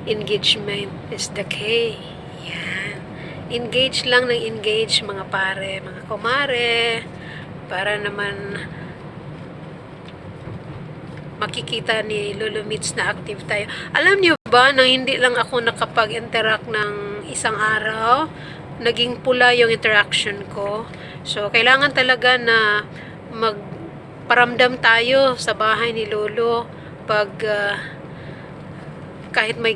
engagement is the key. Yan. Engage lang ng engage, mga pare, mga kumare, para naman makikita ni Lolo Mitch na active tayo. Alam niyo ba na hindi lang ako nakapag-interact ng isang araw, naging pula yung interaction ko. So, kailangan talaga na magparamdam tayo sa bahay ni Lolo pag kahit may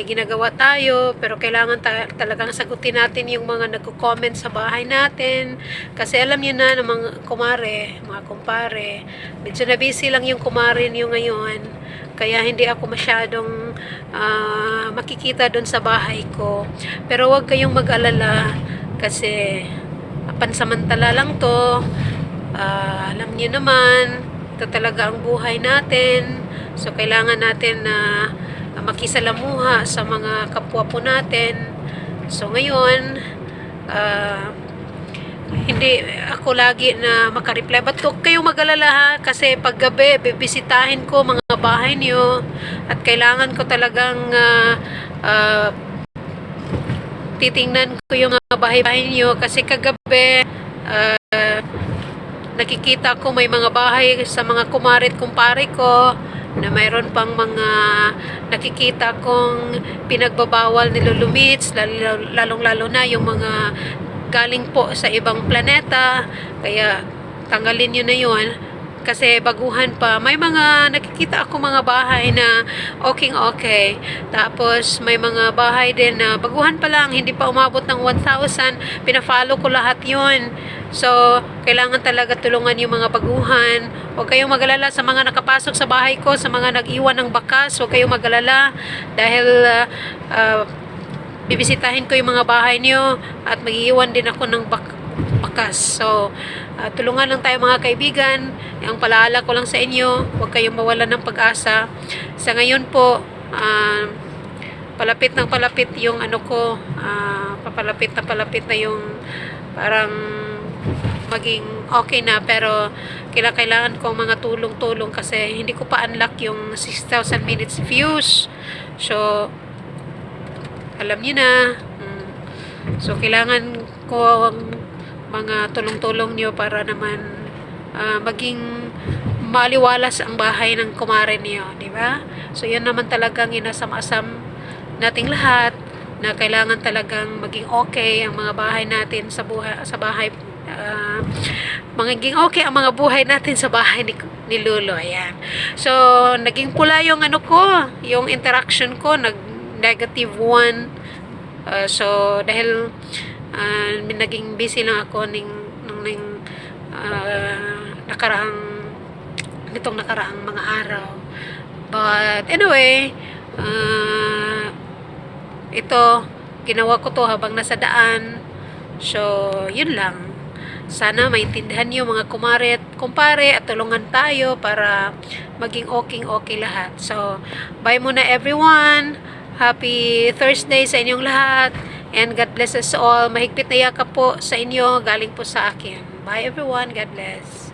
ginagawa tayo, pero kailangan talagang sagutin natin yung mga nagko-comment sa bahay natin. Kasi alam niyo na ng mga kumare, mga kumpare, medyo na busy lang yung kumare niyo ngayon. Kaya hindi ako masyadong makikita doon sa bahay ko. Pero huwag kayong mag-alala kasi pansamantala lang to. Alam niyo naman, ito talaga ang buhay natin. So, kailangan natin na makisalamuha sa mga kapwa po natin. So, ngayon, hindi ako lagi na makareply. But huwag kayong mag-alala ha, kasi pag gabi, bibisitahin ko mga bahay niyo at kailangan ko talagang titingnan ko yung bahay-bahay niyo kasi kagabi, nakikita ko may mga bahay sa mga kumarit kumpare ko na mayroon pang mga nakikita kong pinagbabawal ni Lolo Mitch, lalong-lalo na yung mga galing po sa ibang planeta. Kaya tanggalin nyo na yun kasi baguhan pa. May mga nakikita ako mga bahay na okay. Tapos may mga bahay din na baguhan pa lang, hindi pa umabot ng 1,000. Pina-follow ko lahat yun. So, kailangan talaga tulungan yung mga baguhan. Huwag kayong mag-alala sa mga nakapasok sa bahay ko, sa mga nag-iwan ng bakas. Huwag kayong mag-alala dahil bibisitahin ko yung mga bahay niyo at mag-iwan din ako ng bakas. So, tulungan lang tayo mga kaibigan. Ang palaala ko lang sa inyo, huwag kayong mawalan ng pag-asa. Sa ngayon po, palapit yung ano ko, papalapit na yung parang maging okay na, pero kailangan ko mga tulong-tulong kasi hindi ko pa unlock yung 6,000 minutes views. So, alam niyo na. So, kailangan ko mga tulong-tulong niyo para naman maging maliwalas ang bahay ng kumare niyo, di ba? So, yan naman talagang inasam-asam nating lahat na kailangan talagang maging okay ang mga bahay natin sa bahay, magiging okay ang mga buhay natin sa bahay ni Lolo. Ayan. So, naging pula yung ano ko, yung interaction ko, -1. So, dahil naging busy lang ako nitong nakaraang mga araw. But, anyway, ito, ginawa ko to habang nasa daan. So, yun lang. Sana maintindihan niyo mga kumare at kumpare at tulungan tayo para maging okay lahat. So, bye muna everyone. Happy Thursday sa inyong lahat. And God bless us all. Mahigpit na yakap po sa inyo. Galing po sa akin. Bye everyone. God bless.